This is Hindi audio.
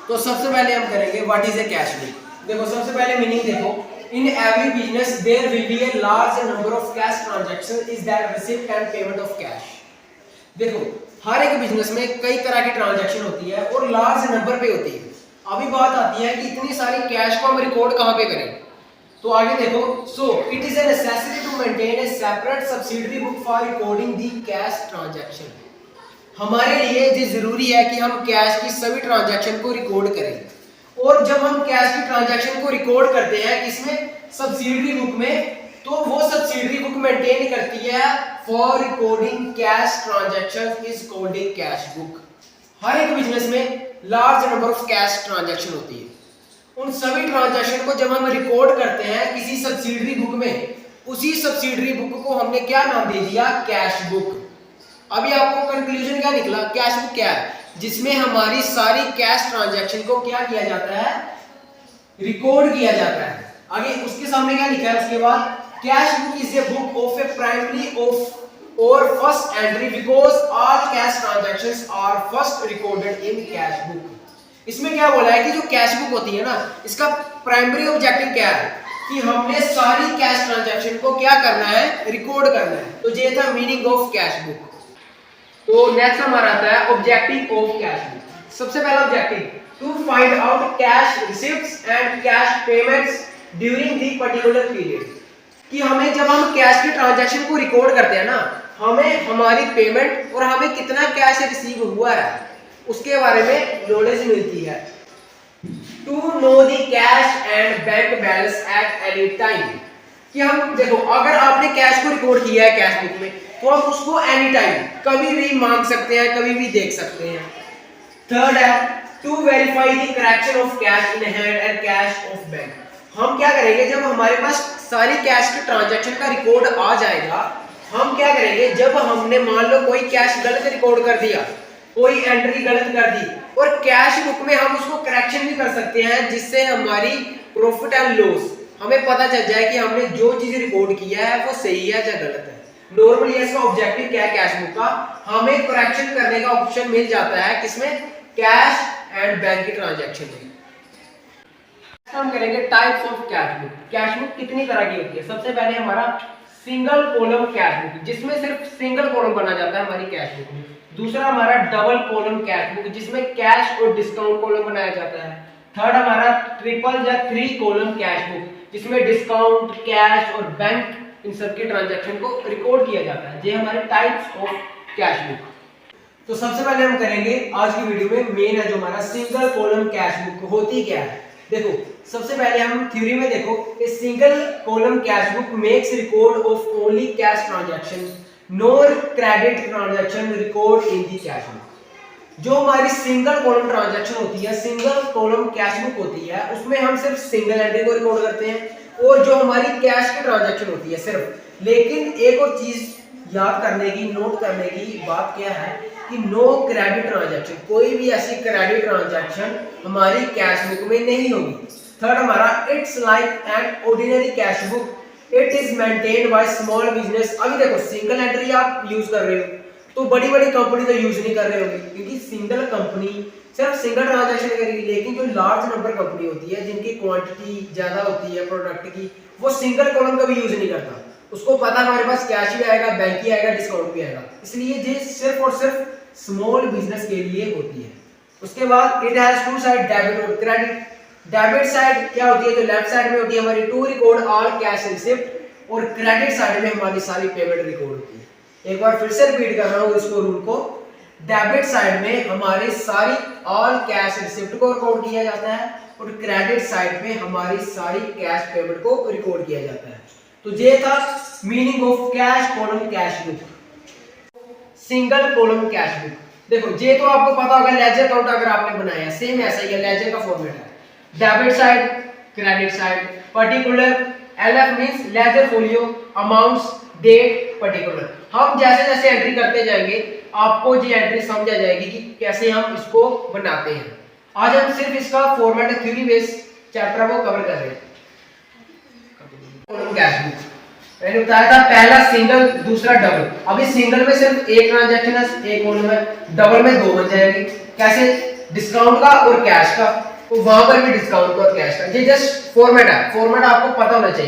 तो सबसे पहले हम करेंगे what is a cash book. देखो सबसे पहले मीनिंग देखो, in every business there will be a large number of cash transaction is that receipt and payment of cash. देखो हर एक बिजनेस में कई तरह की ट्रांजैक्शन होती है और लार्ज नंबर पे होती है। अभी बात आती है कि इतनी सारी कैश को हम रिकॉर्ड कहाँ पे करें। तो आगे देखो, so it is a necessity to maintain a separate subsidiary book for recording the cash transaction. हमारे लिए ये जरूरी है कि हम कैश की सभी ट्रांजैक्शन को रिकॉर्ड करें। और जब हम कैश की ट्रांजैक्शन को रिकॉर्ड करते हैं इसमें सब्सिडरी बुक में, तो वो सब्सिडरी बुक मेंटेन करती है for recording cash transaction is called a cash book. हर एक बिजनेस में large number of cash transaction होती है। उन सभी ट्रांजैक्शन को जब हम रिकॉर्ड करते हैं किसी सब्सिडरी बुक में, उसी सब्सिडरी बुक को हमने क्या नाम दे दिया, कैश बुक। अभी आपको कंक्लूजन क्या निकला, कैश बुक क्या है, जिसमें हमारी सारी कैश ट्रांजैक्शन को क्या किया जाता है, रिकॉर्ड किया जाता है। आगे उसके सामने क्या लिखा है उसके बाद, cash book is a book of a primary of और first entry because all cash transactions are first recorded in cash book. इसमें क्या बोला है कि जो कैश बुक होती है ना, इसका प्राइमरी ऑब्जेक्टिव क्या है कि हमने सारी कैश ट्रांजैक्शन को क्या करना है, रिकॉर्ड करना है। तो ये था मीनिंग ऑफ कैश बुक। तो नेक्स्ट हमारा आता है ऑब्जेक्टिव ऑफ कैश बुक। सबसे पहला objective, to find out cash receipts and cash payments during the particular period. कि हमें जब हम कैश की ट्रांजैक्शन को रिकॉर्ड करते हैं ना, हमें हमारी पेमेंट और हमें कितना कैश रिसीव हुआ है उसके बारे में नॉलेज मिलती है। To know the cash and bank balance at any time. कि हम देखो अगर आपने कैश को रिकॉर्ड किया है कैश बुक में, तो हम उसको एनी टाइम कभी भी मांग सकते हैं, कभी भी देख सकते हैं। थर्ड है to verify the correction of cash in hand and cash of bank. हम क्या करेंगे, जब हमारे पास सारी कैश की ट्रांजैक्शन का रिकॉर्ड आ जाएगा, हम क्या करेंगे, जब हमने मान लो कोई कैश गलत रिकॉर्ड कर दिया, कोई एंट्री गलत कर दी, और कैश बुक में हम उसको करेक्शन भी कर सकते हैं, जिससे हमारी प्रॉफिट एंड लॉस हमें पता चल जाए कि हमने जो चीज रिकॉर्ड किया है वो सही है या गलत है। नॉर्मली इसका ऑब्जेक्टिव क्या है कैश बुक का, हमें करेक्शन करने का ऑप्शन मिल जाता है किसमें, कैश एंड बैंक की ट्रांजैक्शन में। हम करेंगे types of cash book. Cash book कितनी तरह की होती है। सबसे पहले हमारा सिंगल कॉलम कैश बुक, जिसमें सिर्फ सिंगल कॉलम बना जाता है हमारी कैश बुक में। दूसरा हमारा डबल कॉलम कैश बुक, जिसमें कैश और डिस्काउंट कॉलम बनाया जाता है। थर्ड हमारा ट्रिपल या 3 कॉलम कैश बुक, जिसमें डिस्काउंट, कैश और बैंक इन सब की ट्रांजैक्शन को रिकॉर्ड किया जाता है। ये हमारे टाइप्स ऑफ कैश बुक। तो सबसे पहले हम करेंगे आज की वीडियो में मेन है जो हमारा सिंगल कॉलम कैश बुक होती क्या है। देखो सबसे पहले हम थ्योरी में देखो, a single column cash book makes record of only cash transaction, nor credit transaction record in the cash book. जो हमारी सिंगल कॉलम ट्रांजैक्शन होती है, सिंगल कॉलम कैश बुक होती है, उसमें हम सिर्फ सिंगल एंट्री को रिकॉर्ड करते हैं, और जो हमारी कैश की ट्रांजैक्शन होती है सिर्फ। लेकिन एक और चीज याद करने की, नोट करने की बात क्या है कि नो क्रेडिट ट्रांजैक्शन, कोई भी ऐसी क्रेडिट ट्रांजैक्शन हमारी कैश बुक में नहीं होगी। थर्ड हमारा it's like an ordinary cash book, it is maintained by small business. अभी देखो सिंगल एंट्री आप यूज कर रहे हो तो बड़ी बड़ी कंपनी तो यूज नहीं कर रहे होगी, क्योंकि सिंगल कंपनी सिर्फ सिंगल ट्रांजैक्शन करेगी। लेकिन जो लार्ज नंबर कंपनी होती है, जिनकी क्वांटिटी ज्यादा होती है प्रोडक्ट की, वो सिंगल कॉलम कभी यूज नहीं करता। उसको पता हमारे पास कैश भी आएगा, बैंक ही आएगा, डिस्काउंट भी आएगा। इसलिए ये सिर्फ और सिर्फ स्मॉल बिजनेस के लिए होती है। उसके बाद it has two side, debit और क्रेडिट। डेबिट साइड क्या होती है, जो लेफ्ट साइड में होती है हमारी to record all cash receipt, और क्रेडिट साइड में हमारी सारी पेमेंट रिकॉर्ड होती है। एक बार फिर से रिपीट कर रहा हूं इसको, रूल को। डेबिट साइड में हमारे सारी ऑल कैश रिसिप्ट को रिकॉर्ड किया जाता है, और क्रेडिट साइड में हमारी सारी कैश पेमेंट को रिकॉर्ड किया जाता है। तो ये था meaning of cash column cash book, single column cash book. देखो ये तो आपको पता होगा, लेजर अकाउंट अगर आपने बनाया है सेम ऐसा ही है, लेजर का फॉर्मेट है। Debit side, credit side, particular, LF means ledger folio, amounts, date, particular. हम जैसे जैसे एंट्री करते जाएंगे आपको ये एंट्री समझ आ जाएगी कि कैसे हम इसको बनाते हैं। आज हम सिर्फ इसका फॉर्मेट थ्योरी बेस चैप्टर को कवर कर रहे हैं। कॉलम कैश बुक मैंने बताया था, पहला सिंगल, दूसरा डबल। अभी सिंगल में सिर्फ एक ट्रांजैक्शन है, एक कॉलम है, डबल में 2 बन जाएंगे। कैसे, डिस्काउंट का और कैश का, तो वहां पर भी डिस्काउंट का और कैश का। ये जस्ट फॉर्मेट है, फॉर्मेट आपको पता होना चाहिए।